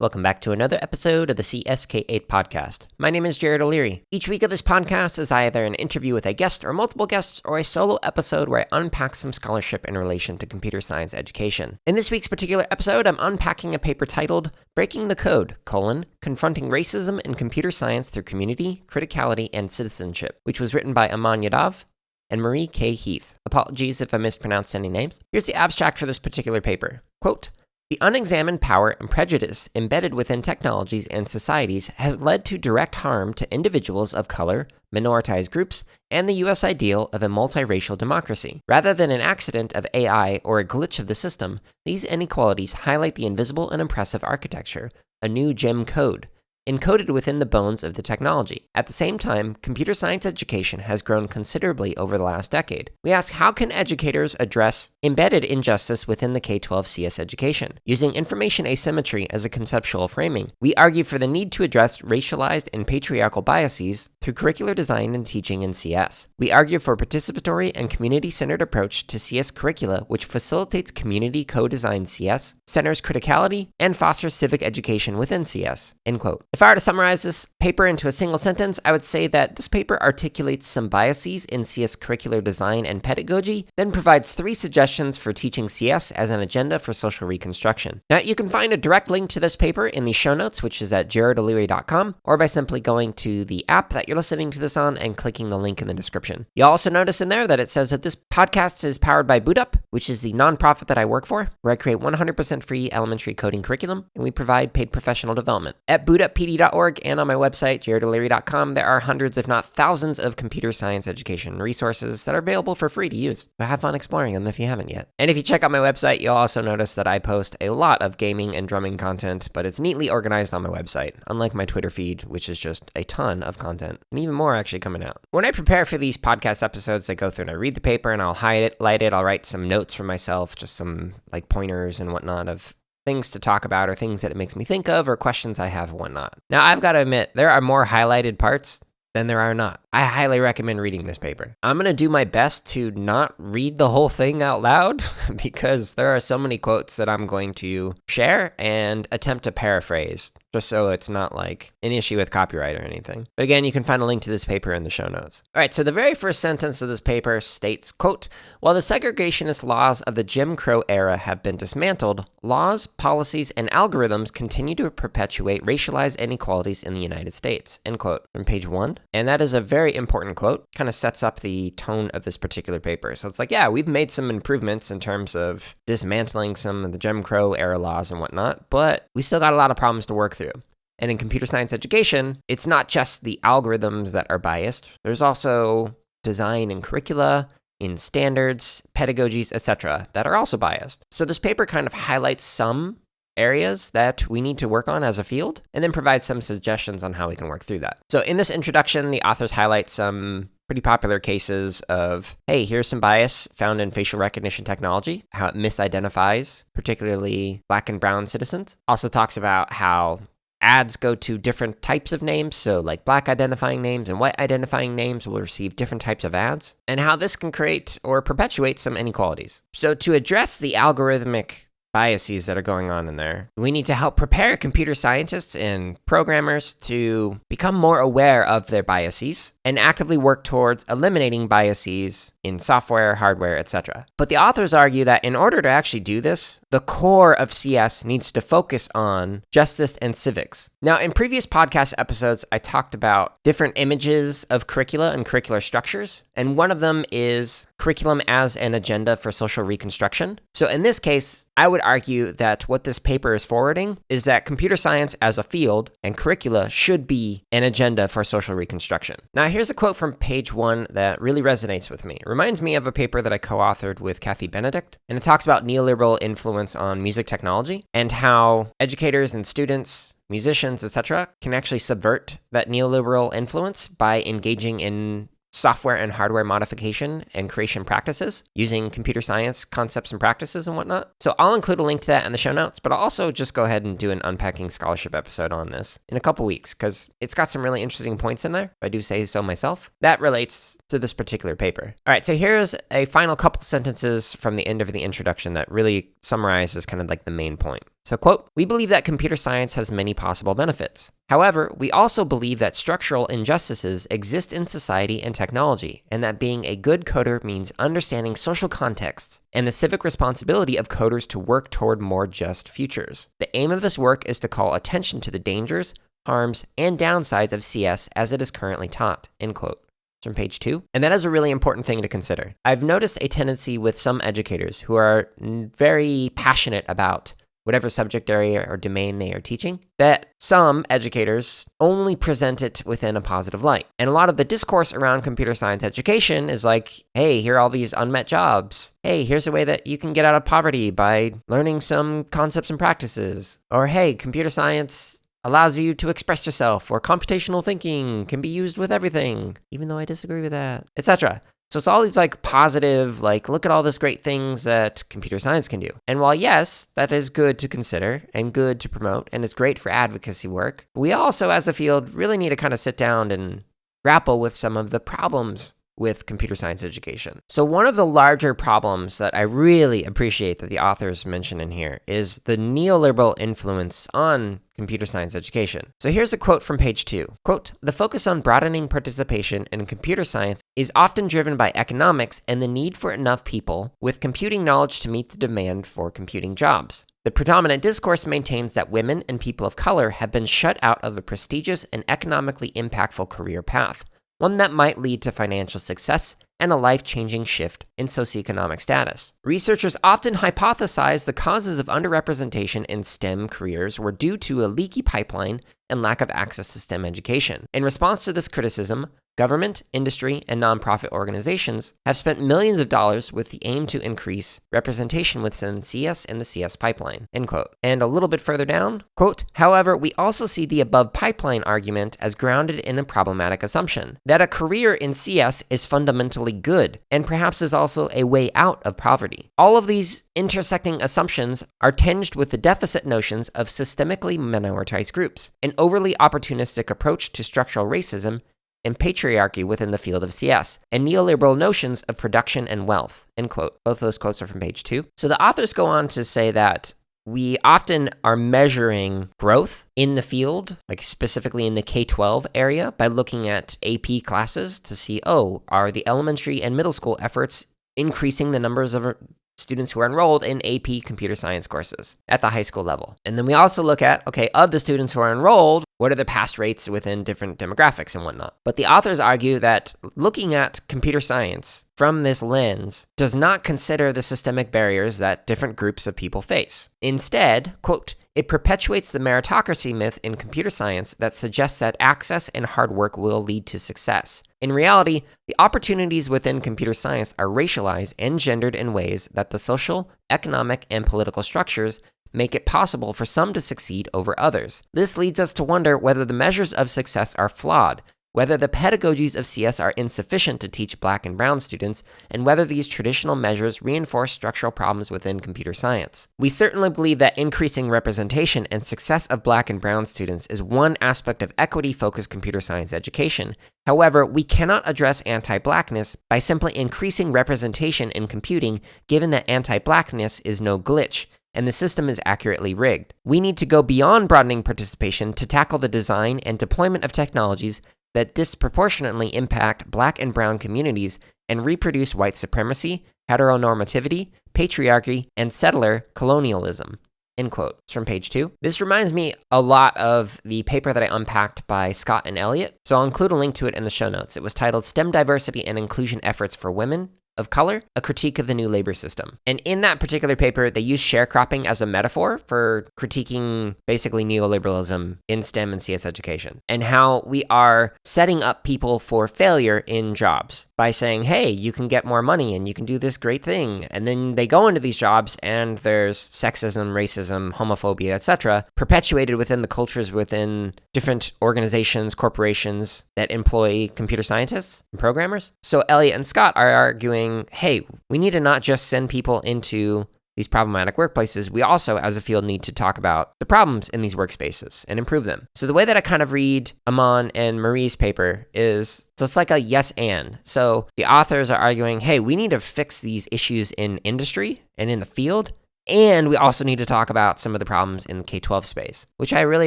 Welcome back to another episode of the CSK8 podcast. My name is Jared O'Leary. Each week of this podcast is either an interview with a guest or multiple guests, or a solo episode where I unpack some scholarship in relation to computer science education. In this week's particular episode, I'm unpacking a paper titled Breaking the Code, Confronting Racism in Computer Science Through Community, Criticality, and Citizenship, which was written by Yadav and Marie K. Heath. Apologies if I mispronounced any names. Here's the abstract for this particular paper. Quote, "The unexamined power and prejudice embedded within technologies and societies has led to direct harm to individuals of color, minoritized groups, and the U.S. ideal of a multiracial democracy. Rather than an accident of AI or a glitch of the system, these inequalities highlight the invisible and oppressive architecture, a new gem code, encoded within the bones of the technology. At the same time, computer science education has grown considerably over the last decade. We ask, how can educators address embedded injustice within the K-12 CS education? Using information asymmetry as a conceptual framing, we argue for the need to address racialized and patriarchal biases through curricular design and teaching in CS. We argue for a participatory and community-centered approach to CS curricula, which facilitates community co-designed CS, centers criticality, and fosters civic education within CS." End quote. If I were to summarize this paper into a single sentence, I would say that this paper articulates some biases in CS curricular design and pedagogy, then provides 3 suggestions for teaching CS as an agenda for social reconstruction. Now, you can find a direct link to this paper in the show notes, which is at jaredoleary.com, or by simply going to the app that you're listening to this on and clicking the link in the description. You'll also notice in there that it says that this podcast is powered by BootUp, which is the nonprofit that I work for, where I create 100% free elementary coding curriculum, and we provide paid professional development. At BootUp.org and on my website, jaredoleary.com, there are hundreds, if not thousands, of computer science education resources that are available for free to use. So have fun exploring them if you haven't yet. And if you check out my website, you'll also notice that I post a lot of gaming and drumming content, but it's neatly organized on my website, unlike my Twitter feed, which is just a ton of content, and even more actually coming out. When I prepare for these podcast episodes, I go through and I read the paper and I'll highlight it. I'll write some notes for myself, just some like pointers and whatnot of things to talk about or things that it makes me think of or questions I have and whatnot. Now, I've got to admit, there are more highlighted parts than there are not. I highly recommend reading this paper. I'm going to do my best to not read the whole thing out loud because there are so many quotes that I'm going to share and attempt to paraphrase, just so it's not like an issue with copyright or anything. But again, you can find a link to this paper in the show notes. All right, so the very first sentence of this paper states, quote, "While the segregationist laws of the Jim Crow era have been dismantled, laws, policies, and algorithms continue to perpetuate racialized inequalities in the United States," end quote, from page 1. And that is a very important quote, kind of sets up the tone of this particular paper. So it's like, yeah, we've made some improvements in terms of dismantling some of the Jim Crow era laws and whatnot, but we still got a lot of problems to work through. And in computer science education, it's not just the algorithms that are biased. There's also design and curricula, in standards, pedagogies, etc., that are also biased. So this paper kind of highlights some areas that we need to work on as a field, and then provide some suggestions on how we can work through that. So in this introduction, the authors highlight some pretty popular cases of, hey, here's some bias found in facial recognition technology, how it misidentifies particularly Black and brown citizens. Also talks about how ads go to different types of names, so like Black identifying names and white identifying names will receive different types of ads, and how this can create or perpetuate some inequalities. So to address the algorithmic biases that are going on in there, we need to help prepare computer scientists and programmers to become more aware of their biases and actively work towards eliminating biases in software, hardware, etc. But the authors argue that in order to actually do this, the core of CS needs to focus on justice and civics. Now, in previous podcast episodes, I talked about different images of curricula and curricular structures, and one of them is curriculum as an agenda for social reconstruction. So in this case, I would argue that what this paper is forwarding is that computer science as a field and curricula should be an agenda for social reconstruction. Now, here's a quote from page 1 that really resonates with me. It reminds me of a paper that I co-authored with Kathy Benedict, and it talks about neoliberal influence on music technology and how educators and students, musicians, etc., can actually subvert that neoliberal influence by engaging in software and hardware modification and creation practices using computer science concepts and practices and whatnot. So I'll include a link to that in the show notes, but I'll also just go ahead and do an unpacking scholarship episode on this in a couple weeks because it's got some really interesting points in there, if I do say so myself, that relates to this particular paper. All right, so here's a final couple sentences from the end of the introduction that really summarizes kind of like the main point. So, quote, "We believe that computer science has many possible benefits. However, we also believe that structural injustices exist in society and technology, and that being a good coder means understanding social contexts and the civic responsibility of coders to work toward more just futures. The aim of this work is to call attention to the dangers, harms, and downsides of CS as it is currently taught," end quote. From page 2. And that is a really important thing to consider. I've noticed a tendency with some educators who are very passionate about whatever subject area or domain they are teaching, that some educators only present it within a positive light. And a lot of the discourse around computer science education is like, hey, here are all these unmet jobs. Hey, here's a way that you can get out of poverty by learning some concepts and practices. Or hey, computer science allows you to express yourself, or computational thinking can be used with everything, even though I disagree with that, etc. So it's all these like positive, like, look at all this great things that computer science can do. And while yes, that is good to consider and good to promote, and it's great for advocacy work, we also as a field really need to kind of sit down and grapple with some of the problems with computer science education. So one of the larger problems that I really appreciate that the authors mention in here is the neoliberal influence on computer science education. So here's a quote from page 2. Quote, "The focus on broadening participation in computer science is often driven by economics and the need for enough people with computing knowledge to meet the demand for computing jobs. The predominant discourse maintains that women and people of color have been shut out of a prestigious and economically impactful career path, one that might lead to financial success and a life-changing shift in socioeconomic status. Researchers often hypothesize the causes of underrepresentation in STEM careers were due to a leaky pipeline and lack of access to STEM education. In response to this criticism, government, industry, and nonprofit organizations have spent millions of dollars with the aim to increase representation within CS and the CS pipeline," end quote. And a little bit further down, quote, "However, we also see the above pipeline argument as grounded in a problematic assumption, that a career in CS is fundamentally good, and perhaps is also a way out of poverty. All of these intersecting assumptions are tinged with the deficit notions of systemically minoritized groups, an overly opportunistic approach to structural racism, and patriarchy within the field of CS, and neoliberal notions of production and wealth," end quote. Both those quotes are from page 2. So the authors go on to say that we often are measuring growth in the field, like specifically in the K-12 area, by looking at AP classes to see, are the elementary and middle school efforts increasing the numbers of students who are enrolled in AP computer science courses at the high school level. And then we also look at, of the students who are enrolled, what are the pass rates within different demographics and whatnot. But the authors argue that looking at computer science from this lens does not consider the systemic barriers that different groups of people face. Instead, quote, "It perpetuates the meritocracy myth in computer science that suggests that access and hard work will lead to success. In reality, the opportunities within computer science are racialized and gendered in ways that the social, economic, and political structures make it possible for some to succeed over others. This leads us to wonder whether the measures of success are flawed, whether the pedagogies of CS are insufficient to teach Black and Brown students, and whether these traditional measures reinforce structural problems within computer science. We certainly believe that increasing representation and success of Black and Brown students is one aspect of equity-focused computer science education. However, we cannot address anti-Blackness by simply increasing representation in computing, given that anti-Blackness is no glitch, and the system is accurately rigged. We need to go beyond broadening participation to tackle the design and deployment of technologies that disproportionately impact Black and Brown communities and reproduce white supremacy, heteronormativity, patriarchy, and settler colonialism," end quote. It's from page 2. This reminds me a lot of the paper that I unpacked by Scott and Elliott, so I'll include a link to it in the show notes. It was titled "STEM Diversity and Inclusion Efforts for Women of Color, a Critique of the New Labor System." And in that particular paper, they use sharecropping as a metaphor for critiquing basically neoliberalism in STEM and CS education, and how we are setting up people for failure in jobs by saying, hey, you can get more money and you can do this great thing. And then they go into these jobs and there's sexism, racism, homophobia, etc., perpetuated within the cultures within different organizations, corporations that employ computer scientists and programmers. So Elliot and Scott are arguing, hey, we need to not just send people into these problematic workplaces, we also, as a field, need to talk about the problems in these workspaces and improve them. So the way that I kind of read Aman and Marie's paper is, so it's like a yes and. So the authors are arguing, hey, we need to fix these issues in industry and in the field, And we also need to talk about some of the problems in the K-12 space, which I really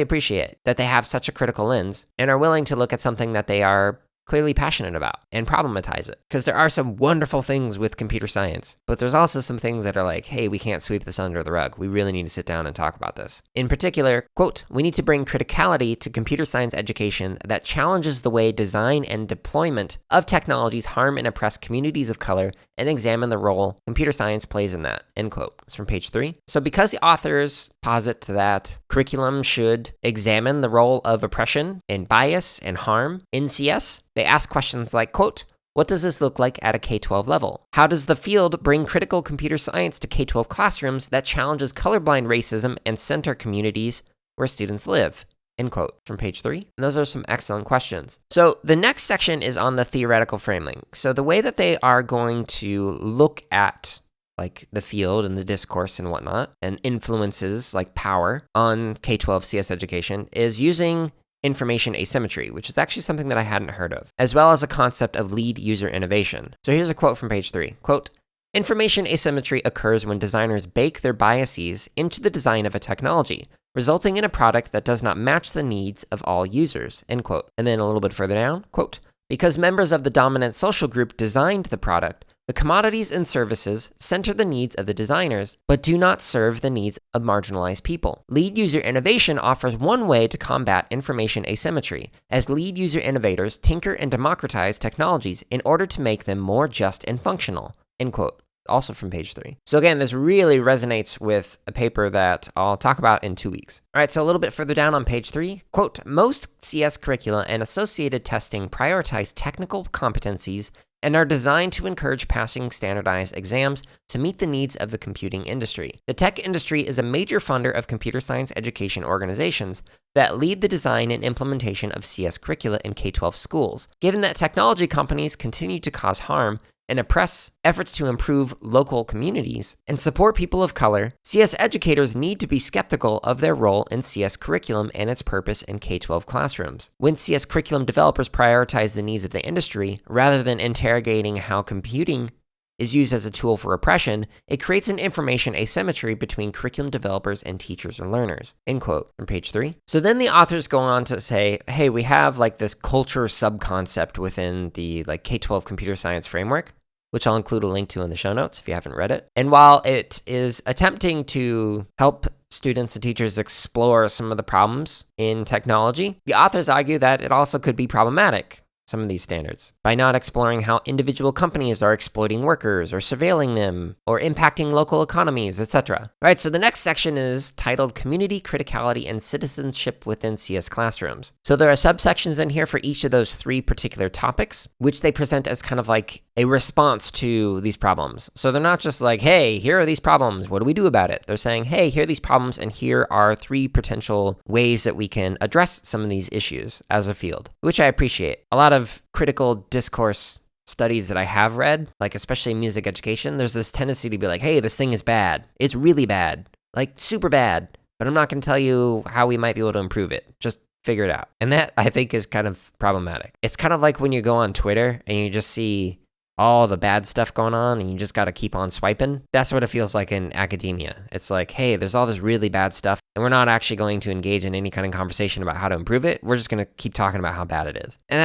appreciate, that they have such a critical lens and are willing to look at something that they are clearly passionate about and problematize it. Because there are some wonderful things with computer science, but there's also some things that are like, hey, we can't sweep this under the rug. We really need to sit down and talk about this. In particular, quote, we need to bring criticality to computer science education that challenges the way design and deployment of technologies harm and oppress communities of color and examine the role computer science plays in that, end quote. It's from page 3. So because the authors posit that curriculum should examine the role of oppression and bias and harm in CS, they ask questions like, quote, what does this look like at a K-12 level? How does the field bring critical computer science to K-12 classrooms that challenges colorblind racism and center communities where students live? End quote, from page 3. And those are some excellent questions. So the next section is on the theoretical framing. So the way that they are going to look at like the field and the discourse and whatnot, and influences like power on K-12 CS education is using information asymmetry, which is actually something that I hadn't heard of, as well as a concept of lead user innovation. So here's a quote from page 3. Quote, information asymmetry occurs when designers bake their biases into the design of a technology, resulting in a product that does not match the needs of all users, end quote. And then a little bit further down, quote, because members of the dominant social group designed the product, the commodities and services center the needs of the designers, but do not serve the needs of marginalized people. Lead user innovation offers one way to combat information asymmetry, as lead user innovators tinker and democratize technologies in order to make them more just and functional, end quote. Also from page 3. So again, this really resonates with a paper that I'll talk about in 2 weeks. All right, so a little bit further down on page 3, quote, most CS curricula and associated testing prioritize technical competencies and are designed to encourage passing standardized exams to meet the needs of the computing industry. The tech industry is a major funder of computer science education organizations that lead the design and implementation of CS curricula in K-12 schools. Given that technology companies continue to cause harm and oppress efforts to improve local communities and support people of color, CS educators need to be skeptical of their role in CS curriculum and its purpose in K-12 classrooms. When CS curriculum developers prioritize the needs of the industry, rather than interrogating how computing is used as a tool for oppression, it creates an information asymmetry between curriculum developers and teachers and learners, end quote, from page 3. So then the authors go on to say, hey, we have like this culture subconcept within the like K-12 computer science framework, which I'll include a link to in the show notes if you haven't read it. And while it is attempting to help students and teachers explore some of the problems in technology, the authors argue that it also could be problematic, some of these standards, by not exploring how individual companies are exploiting workers or surveilling them or impacting local economies, etc. All right, so the next section is titled Community, Criticality, and Citizenship within CS Classrooms. So there are subsections in here for each of those 3 particular topics, which they present as kind of like a response to these problems. So they're not just like, hey, here are these problems, what do we do about it? They're saying, hey, here are these problems, and here are 3 potential ways that we can address some of these issues as a field, which I appreciate. A lot of critical discourse studies that I have read, like especially music education, there's this tendency to be like, hey, this thing is bad. It's really bad, like super bad, but I'm not going to tell you how we might be able to improve it. Just figure it out. And that, I think, is kind of problematic. It's kind of like when you go on Twitter and you just see all the bad stuff going on and you just got to keep on swiping. That's what it feels like in academia. It's like, hey, there's all this really bad stuff and we're not actually going to engage in any kind of conversation about how to improve it. We're just going to keep talking about how bad it is. And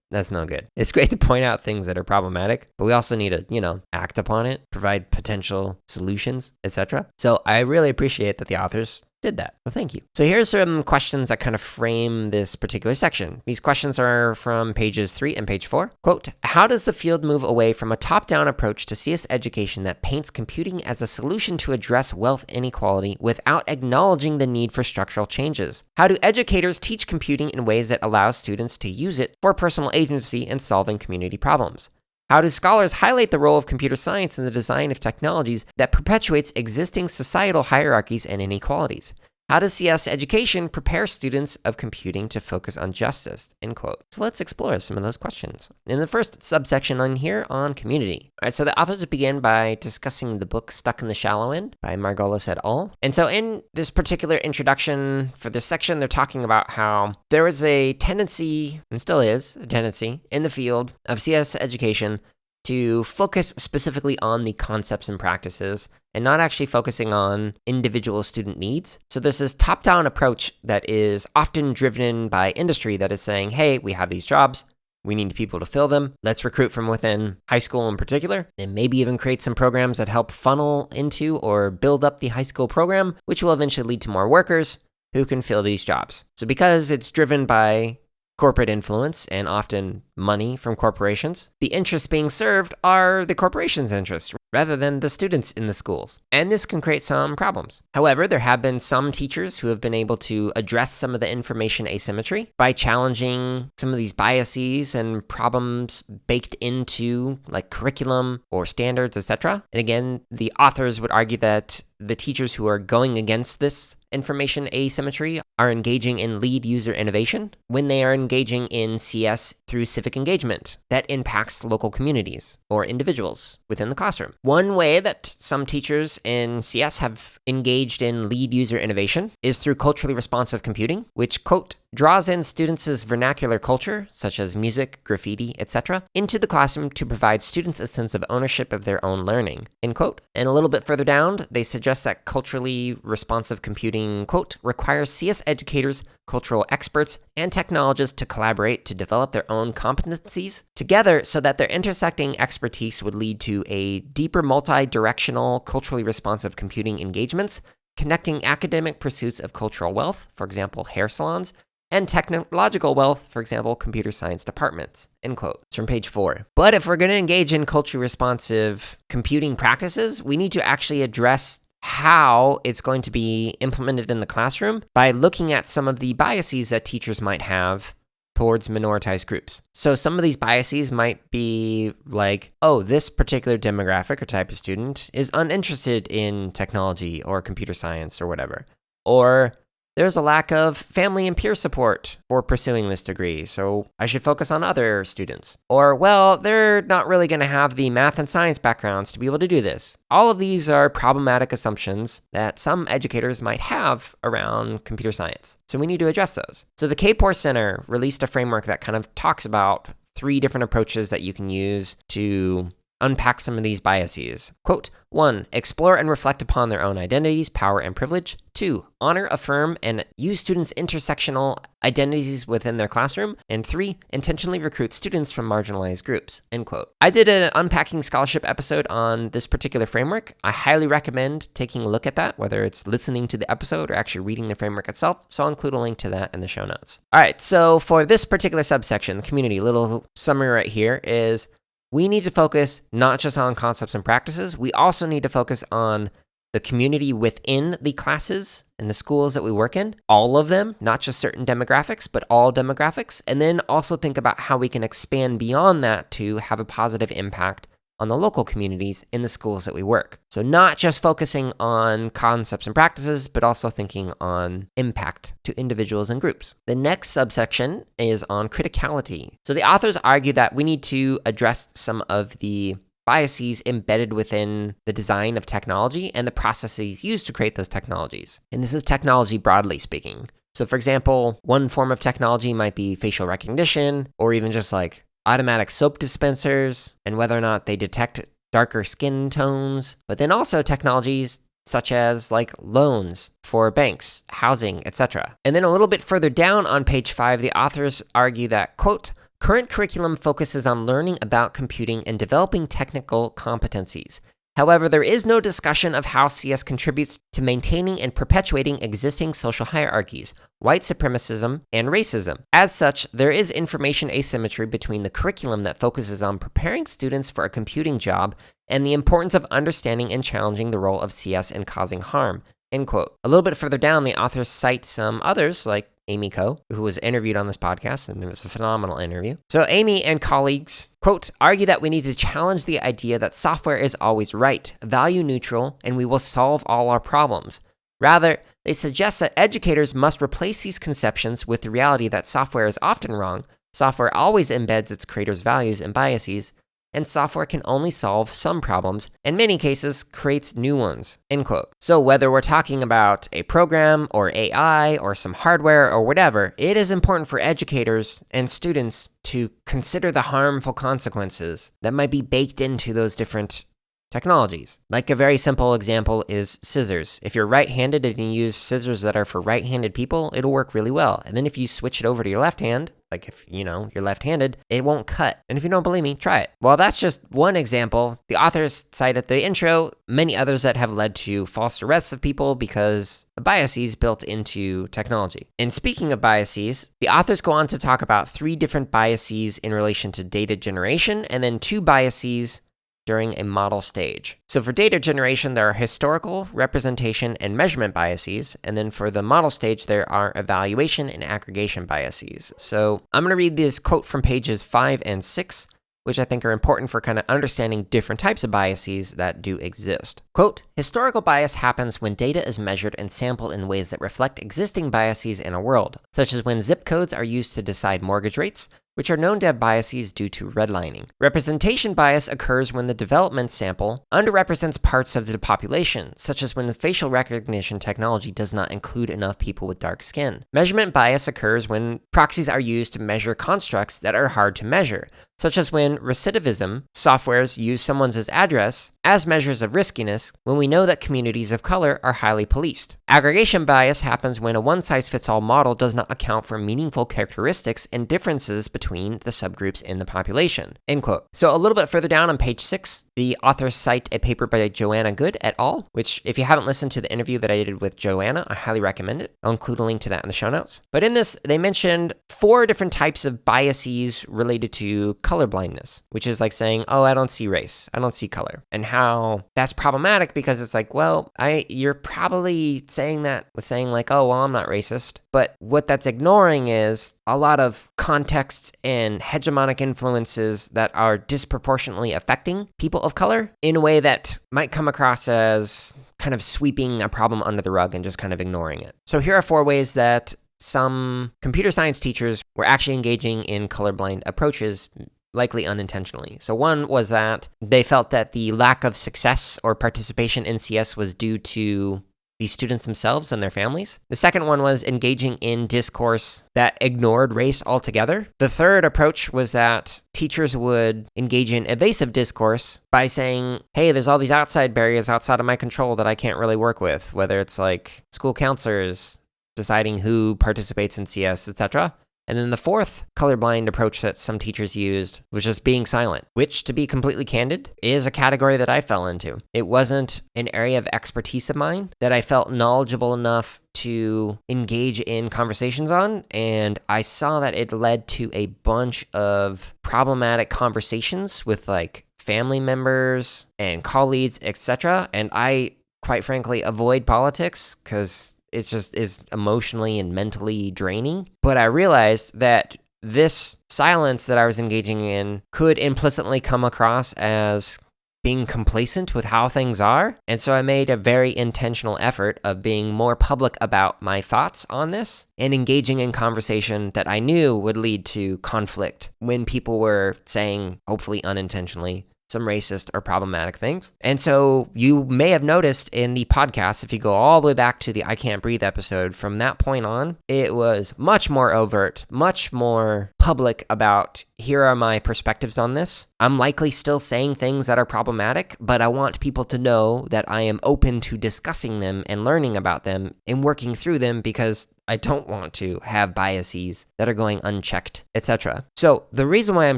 that's no good. It's great to point out things that are problematic, but we also need to, act upon it, provide potential solutions, etc. So I really appreciate that the authors did that. Well, thank you. So here's some questions that kind of frame this particular section. These questions are from pages 3 and page 4. Quote, how does the field move away from a top-down approach to CS education that paints computing as a solution to address wealth inequality without acknowledging the need for structural changes? How do educators teach computing in ways that allow students to use it for personal agency in solving community problems? How do scholars highlight the role of computer science in the design of technologies that perpetuates existing societal hierarchies and inequalities? How does CS education prepare students of computing to focus on justice? End quote. So let's explore some of those questions. In the first subsection on here on community. All right, so the authors begin by discussing the book Stuck in the Shallow End by Margolis et al. And so in this particular introduction for this section, they're talking about how there is a tendency, and still is a tendency, in the field of CS education to focus specifically on the concepts and practices and not actually focusing on individual student needs. So there's this top-down approach that is often driven by industry that is saying, hey, we have these jobs, we need people to fill them. Let's recruit from within high school in particular, and maybe even create some programs that help funnel into or build up the high school program, which will eventually lead to more workers who can fill these jobs. So because it's driven by corporate influence and often money from corporations, the interests being served are the corporation's interests rather than the students in the schools. And this can create some problems. However, there have been some teachers who have been able to address some of the information asymmetry by challenging some of these biases and problems baked into like curriculum or standards, etc. And again, the authors would argue that the teachers who are going against this information asymmetry are engaging in lead user innovation when they are engaging in CS through civic engagement that impacts local communities or individuals within the classroom. One way that some teachers in CS have engaged in lead user innovation is through culturally responsive computing, which, quote, draws in students' vernacular culture, such as music, graffiti, etc., into the classroom to provide students a sense of ownership of their own learning, end quote. And a little bit further down, they suggest that culturally responsive computing, quote, requires CS educators, cultural experts, and technologists to collaborate to develop their own competencies together so that their intersecting expertise would lead to a deeper multi-directional, culturally responsive computing engagements, connecting academic pursuits of cultural wealth, for example, hair salons, and technological wealth, for example, computer science departments, end quote. It's from page 4. But if we're going to engage in culturally responsive computing practices, we need to actually address how it's going to be implemented in the classroom by looking at some of the biases that teachers might have towards minoritized groups. So some of these biases might be like, oh, this particular demographic or type of student is uninterested in technology or computer science or whatever. Or there's a lack of family and peer support for pursuing this degree, so I should focus on other students. Or, well, they're not really going to have the math and science backgrounds to be able to do this. All of these are problematic assumptions that some educators might have around computer science, so we need to address those. So the Kapor Center released a framework that kind of talks about 3 different approaches that you can use to unpack some of these biases. Quote, 1, explore and reflect upon their own identities, power, and privilege. 2, honor, affirm, and use students' intersectional identities within their classroom. And 3, intentionally recruit students from marginalized groups, end quote. I did an Unpacking Scholarship episode on this particular framework. I highly recommend taking a look at that, whether it's listening to the episode or actually reading the framework itself. So I'll include a link to that in the show notes. All right, so for this particular subsection, the community, little summary right here is we need to focus not just on concepts and practices, we also need to focus on the community within the classes and the schools that we work in, all of them, not just certain demographics, but all demographics, and then also think about how we can expand beyond that to have a positive impact on the local communities in the schools that we work. So not just focusing on concepts and practices, but also thinking on impact to individuals and groups. The next subsection is on criticality. So the authors argue that we need to address some of the biases embedded within the design of technology and the processes used to create those technologies. And this is technology broadly speaking. So for example, one form of technology might be facial recognition, or even just like automatic soap dispensers, and whether or not they detect darker skin tones, but then also technologies such as like loans for banks, housing, etc. And then a little bit further down on page 5, the authors argue that, quote, current curriculum focuses on learning about computing and developing technical competencies. However, there is no discussion of how CS contributes to maintaining and perpetuating existing social hierarchies, white supremacism, and racism. As such, there is information asymmetry between the curriculum that focuses on preparing students for a computing job and the importance of understanding and challenging the role of CS in causing harm, end quote. A little bit further down, the authors cite some others, like Amy Coe, who was interviewed on this podcast, and it was a phenomenal interview. So Amy and colleagues, quote, argue that we need to challenge the idea that software is always right, value neutral, and we will solve all our problems. Rather, they suggest that educators must replace these conceptions with the reality that software is often wrong, software always embeds its creators' values and biases, and software can only solve some problems, in many cases creates new ones, end quote. So whether we're talking about a program or AI or some hardware or whatever, it is important for educators and students to consider the harmful consequences that might be baked into those different technologies. Like a very simple example is scissors. If you're right-handed and you use scissors that are for right-handed people, it'll work really well. And then if you switch it over to your left hand, like if, you're left-handed, it won't cut. And if you don't believe me, try it. Well, that's just one example. The authors cite at the intro many others that have led to false arrests of people because of biases built into technology. And speaking of biases, the authors go on to talk about 3 different biases in relation to data generation, and then 2 biases during a model stage. So for data generation, there are historical, representation, and measurement biases. And then for the model stage, there are evaluation and aggregation biases. So I'm going to read this quote from pages 5 and 6, which I think are important for kind of understanding different types of biases that do exist. Quote, historical bias happens when data is measured and sampled in ways that reflect existing biases in a world, such as when zip codes are used to decide mortgage rates, which are known to have biases due to redlining. Representation bias occurs when the development sample underrepresents parts of the population, such as when the facial recognition technology does not include enough people with dark skin. Measurement bias occurs when proxies are used to measure constructs that are hard to measure, such as when recidivism softwares use someone's address as measures of riskiness when we know that communities of color are highly policed. Aggregation bias happens when a one-size-fits-all model does not account for meaningful characteristics and differences between the subgroups in the population, end quote. So a little bit further down on page 6, the authors cite a paper by Joanna Good et al., which if you haven't listened to the interview that I did with Joanna, I highly recommend it. I'll include a link to that in the show notes. But in this, they mentioned 4 different types of biases related to colorblindness, which is like saying, oh, I don't see race, I don't see color, and how that's problematic because it's like, well, you're probably saying that with saying like, oh, well, I'm not racist, but what that's ignoring is a lot of contexts and hegemonic influences that are disproportionately affecting people of color in a way that might come across as kind of sweeping a problem under the rug and just kind of ignoring it. So here are 4 ways that some computer science teachers were actually engaging in colorblind approaches, likely unintentionally. So one was that they felt that the lack of success or participation in CS was due to the students themselves and their families. The second one was engaging in discourse that ignored race altogether. The third approach was that teachers would engage in evasive discourse by saying, hey, there's all these outside barriers outside of my control that I can't really work with, whether it's like school counselors deciding who participates in CS, etc. And then the fourth colorblind approach that some teachers used was just being silent, which, to be completely candid, is a category that I fell into. It wasn't an area of expertise of mine that I felt knowledgeable enough to engage in conversations on, and I saw that it led to a bunch of problematic conversations with like family members and colleagues, etc. And I, quite frankly, avoid politics because it just is emotionally and mentally draining. But I realized that this silence that I was engaging in could implicitly come across as being complacent with how things are. And so I made a very intentional effort of being more public about my thoughts on this and engaging in conversation that I knew would lead to conflict when people were saying, hopefully unintentionally, some racist or problematic things. And so you may have noticed in the podcast, if you go all the way back to the I Can't Breathe episode, from that point on, it was much more overt, much more public about here are my perspectives on this. I'm likely still saying things that are problematic, but I want people to know that I am open to discussing them and learning about them and working through them because I don't want to have biases that are going unchecked, etc. So the reason why I'm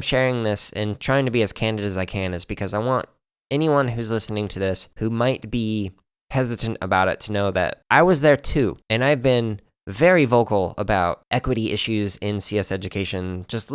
sharing this and trying to be as candid as I can is because I want anyone who's listening to this who might be hesitant about it to know that I was there too. And I've been very vocal about equity issues in CS education. Just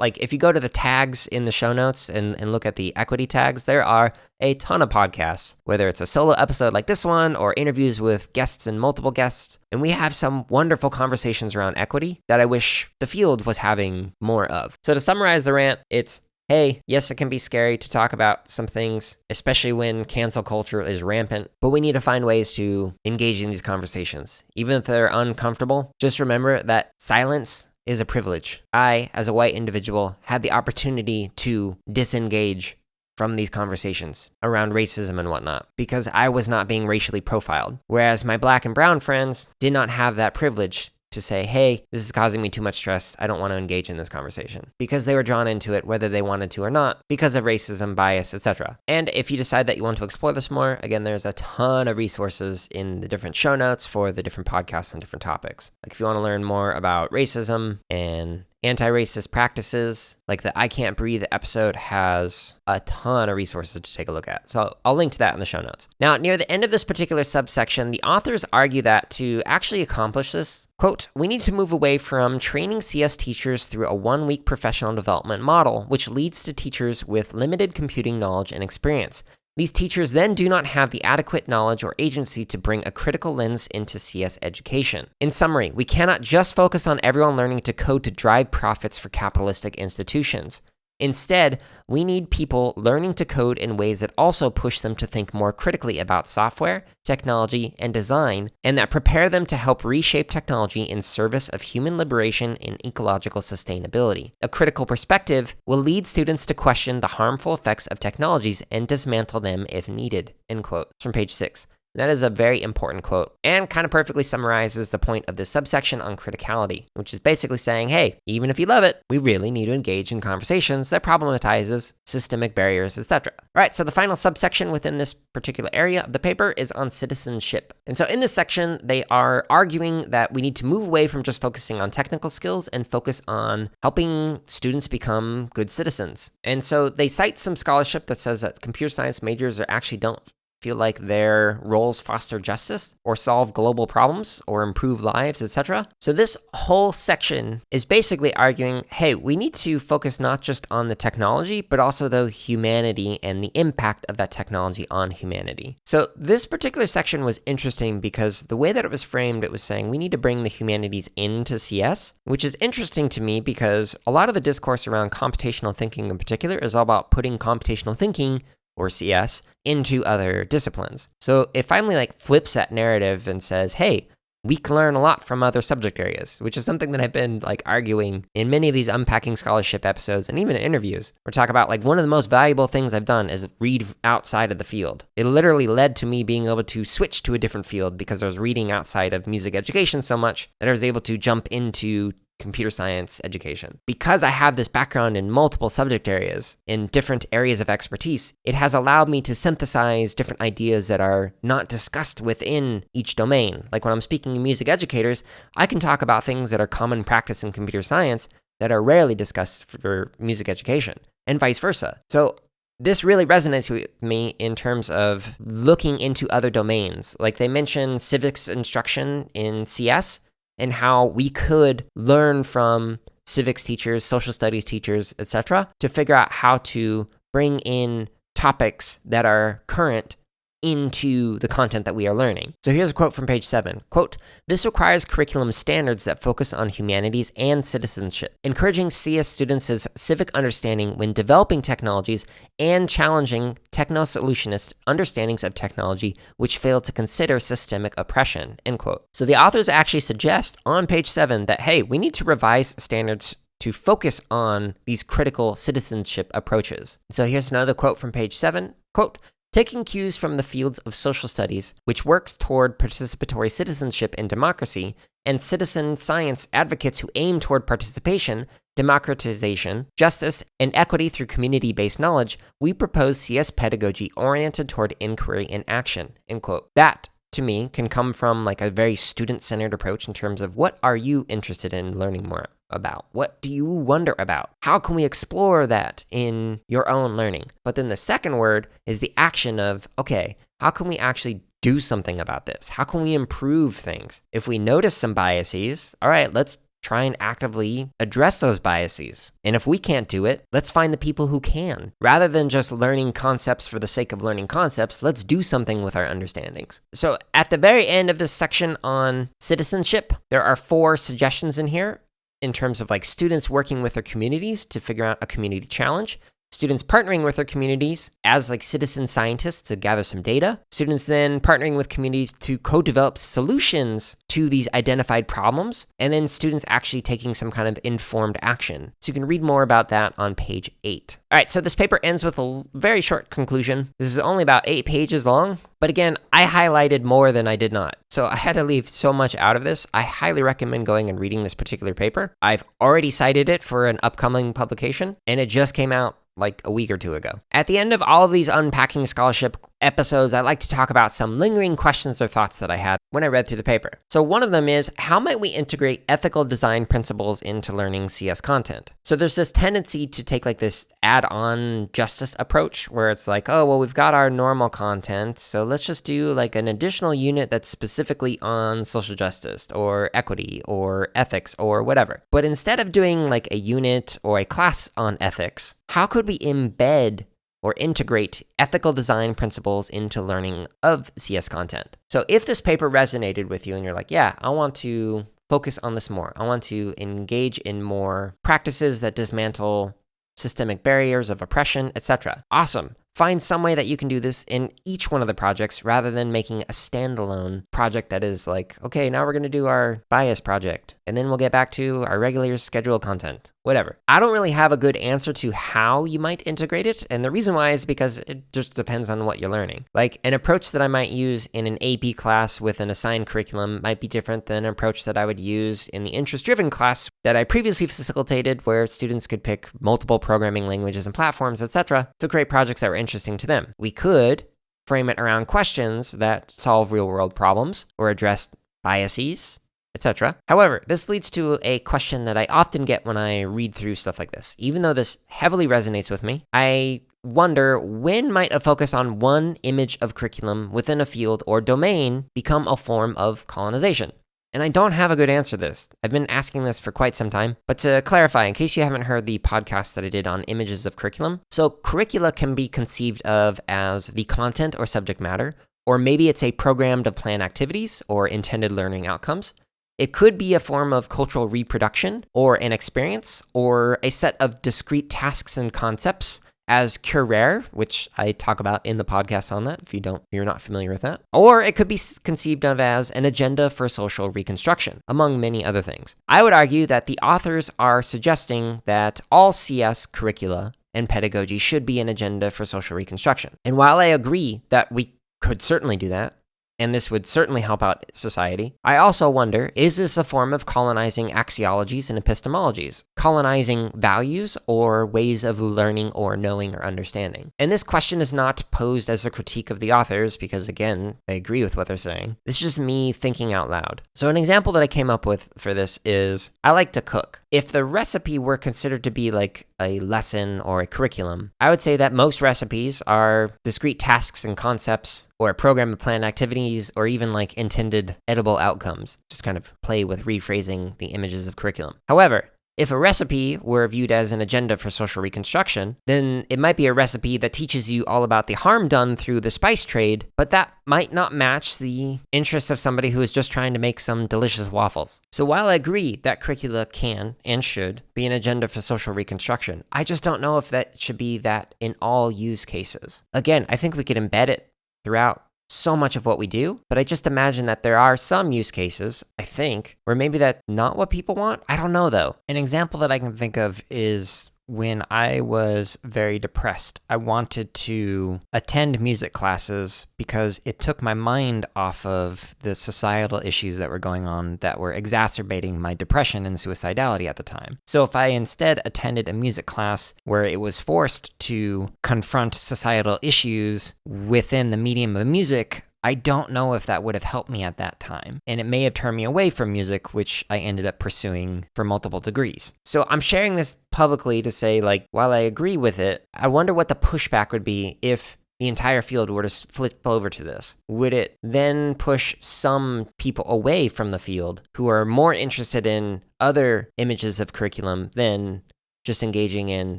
if you go to the tags in the show notes and look at the equity tags, there are a ton of podcasts, whether it's a solo episode like this one or interviews with guests and multiple guests. And we have some wonderful conversations around equity that I wish the field was having more of. So to summarize the rant, it's, hey, yes, it can be scary to talk about some things, especially when cancel culture is rampant, but we need to find ways to engage in these conversations. Even if they're uncomfortable, just remember that silence is a privilege. I, as a white individual, had the opportunity to disengage from these conversations around racism and whatnot because I was not being racially profiled. Whereas my black and brown friends did not have that privilege to say, hey, this is causing me too much stress. I don't want to engage in this conversation, because they were drawn into it whether they wanted to or not because of racism, bias, etc. And if you decide that you want to explore this more, again, there's a ton of resources in the different show notes for the different podcasts on different topics. Like if you want to learn more about racism and anti-racist practices, like the I Can't Breathe episode has a ton of resources to take a look at. So I'll link to that in the show notes. Now, near the end of this particular subsection, the authors argue that to actually accomplish this, quote, we need to move away from training CS teachers through a 1-week professional development model, which leads to teachers with limited computing knowledge and experience. These teachers then do not have the adequate knowledge or agency to bring a critical lens into CS education. In summary, we cannot just focus on everyone learning to code to drive profits for capitalistic institutions. Instead, we need people learning to code in ways that also push them to think more critically about software, technology, and design, and that prepare them to help reshape technology in service of human liberation and ecological sustainability. A critical perspective will lead students to question the harmful effects of technologies and dismantle them if needed, end quote. From page 6. That is a very important quote and kind of perfectly summarizes the point of this subsection on criticality, which is basically saying, hey, even if you love it, we really need to engage in conversations that problematizes systemic barriers, etc. All right, so the final subsection within this particular area of the paper is on citizenship. And so in this section, they are arguing that we need to move away from just focusing on technical skills and focus on helping students become good citizens. And so they cite some scholarship that says that computer science majors actually don't feel like their roles foster justice or solve global problems or improve lives, etc. So this whole section is basically arguing, hey, we need to focus not just on the technology, but also the humanity and the impact of that technology on humanity. So this particular section was interesting because the way that it was framed, it was saying we need to bring the humanities into CS, which is interesting to me because a lot of the discourse around computational thinking in particular is all about putting computational thinking, or CS, into other disciplines. So it finally flips that narrative and says, hey, we can learn a lot from other subject areas, which is something that I've been arguing in many of these unpacking scholarship episodes and even in interviews. We're talking about one of the most valuable things I've done is read outside of the field. It literally led to me being able to switch to a different field because I was reading outside of music education so much that I was able to jump into computer science education. Because I have this background in multiple subject areas, in different areas of expertise, it has allowed me to synthesize different ideas that are not discussed within each domain. Like when I'm speaking to music educators, I can talk about things that are common practice in computer science that are rarely discussed for music education, and vice versa. So this really resonates with me in terms of looking into other domains. Like they mention civics instruction in CS, and how we could learn from civics teachers, social studies teachers, etc., to figure out how to bring in topics that are current into the content that we are learning. So here's a quote from page 7. Quote, this requires curriculum standards that focus on humanities and citizenship, encouraging CS students' civic understanding when developing technologies and challenging techno-solutionist understandings of technology which fail to consider systemic oppression, end quote. So the authors actually suggest on page 7 that, hey, we need to revise standards to focus on these critical citizenship approaches. So here's another quote from page 7. Quote, taking cues from the fields of social studies, which works toward participatory citizenship and democracy, and citizen science advocates who aim toward participation, democratization, justice, and equity through community-based knowledge, we propose CS pedagogy oriented toward inquiry and action, end quote. That, to me, can come from a very student-centered approach in terms of what are you interested in learning more about? What do you wonder about? How can we explore that in your own learning? But then the second word is the action of, okay, how can we actually do something about this? How can we improve things? If we notice some biases, all right, let's try and actively address those biases. And if we can't do it, let's find the people who can. Rather than just learning concepts for the sake of learning concepts, let's do something with our understandings. So at the very end of this section on citizenship, there are 4 suggestions in here in terms of students working with their communities to figure out a community challenge. students partnering with their communities as like citizen scientists to gather some data, students then partnering with communities to co-develop solutions to these identified problems, and then students actually taking some kind of informed action. So you can read more about that on page 8. All right, so this paper ends with a very short conclusion. This is only about 8 pages long, but again, I highlighted more than I did not. So I had to leave so much out of this. I highly recommend going and reading this particular paper. I've already cited it for an upcoming publication, and it just came out like a week or 2 ago. At the end of all of these Unpacking Scholarship episodes, I like to talk about some lingering questions or thoughts that I had when I read through the paper. So one of them is, how might we integrate ethical design principles into learning CS content? So there's this tendency to take like this add-on justice approach where it's like, oh, well, we've got our normal content, so let's just do like an additional unit that's specifically on social justice or equity or ethics or whatever. But instead of doing like a unit or a class on ethics, how could we embed or integrate ethical design principles into learning of CS content? So if this paper resonated with you and you're like, yeah, I want to focus on this more, I want to engage in more practices that dismantle systemic barriers of oppression, etc. Awesome. Find some way that you can do this in each one of the projects rather than making a standalone project that is like, okay, now we're going to do our bias project, and then we'll get back to our regular scheduled content, whatever. I don't really have a good answer to how you might integrate it, and the reason why is because it just depends on what you're learning. Like, an approach that I might use in an AP class with an assigned curriculum might be different than an approach that I would use in the interest-driven class that I previously facilitated, where students could pick multiple programming languages and platforms, etc., to create projects that were interesting to them. We could frame it around questions that solve real-world problems or address biases, etc. However, this leads to a question that I often get when I read through stuff like this. Even though this heavily resonates with me, I wonder, when might a focus on one image of curriculum within a field or domain become a form of colonization? And I don't have a good answer to this. I've been asking this for quite some time. But to clarify, in case you haven't heard the podcast that I did on images of curriculum, so curricula can be conceived of as the content or subject matter, or maybe it's a program to plan activities or intended learning outcomes. It could be a form of cultural reproduction or an experience or a set of discrete tasks and concepts, as curricular, which I talk about in the podcast on that, if you're not familiar with that. Or it could be conceived of as an agenda for social reconstruction, among many other things. I would argue that the authors are suggesting that all CS curricula and pedagogy should be an agenda for social reconstruction. And while I agree that we could certainly do that, and this would certainly help out society, I also wonder, is this a form of colonizing axiologies and epistemologies? Colonizing values or ways of learning or knowing or understanding? And this question is not posed as a critique of the authors, because again, I agree with what they're saying. This is just me thinking out loud. So an example that I came up with for this is, I like to cook. If the recipe were considered to be like a lesson or a curriculum, I would say that most recipes are discrete tasks and concepts, or a program of planned activities, or even like intended edible outcomes. Just kind of play with rephrasing the images of curriculum. However, if a recipe were viewed as an agenda for social reconstruction, then it might be a recipe that teaches you all about the harm done through the spice trade, but that might not match the interests of somebody who is just trying to make some delicious waffles. So while I agree that curricula can and should be an agenda for social reconstruction, I just don't know if that should be that in all use cases. Again, I think we could embed it throughout so much of what we do, but I just imagine that there are some use cases, I think, where maybe that's not what people want. I don't know, though. An example that I can think of is when I was very depressed. I wanted to attend music classes because it took my mind off of the societal issues that were going on that were exacerbating my depression and suicidality at the time. So if I instead attended a music class where it was forced to confront societal issues within the medium of music, I don't know if that would have helped me at that time. And it may have turned me away from music, which I ended up pursuing for multiple degrees. So I'm sharing this publicly to say, like, while I agree with it, I wonder what the pushback would be if the entire field were to flip over to this. Would it then push some people away from the field who are more interested in other images of curriculum than just engaging in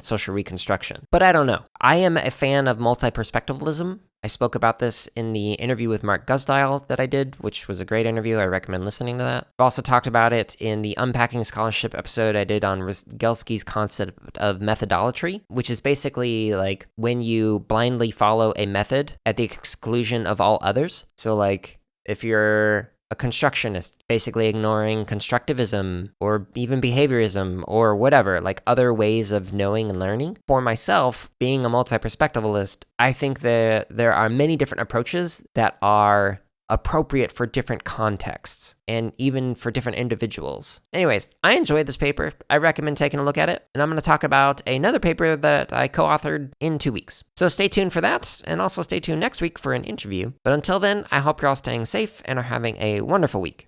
social reconstruction? But I don't know. I am a fan of multi-perspectivalism, I spoke about this in the interview with Mark Gusdial that I did, which was a great interview. I recommend listening to that. I've also talked about it in the Unpacking Scholarship episode I did on Rysgelski's concept of methodolatry, which is basically like when you blindly follow a method at the exclusion of all others. So like if you're a constructionist, basically ignoring constructivism or even behaviorism or whatever, like other ways of knowing and learning. For myself, being a multi-perspectivalist, I think that there are many different approaches that are appropriate for different contexts and even for different individuals. Anyways, I enjoyed this paper. I recommend taking a look at it. And I'm going to talk about another paper that I co-authored in 2 weeks. So stay tuned for that, and also stay tuned next week for an interview. But until then, I hope you're all staying safe and are having a wonderful week.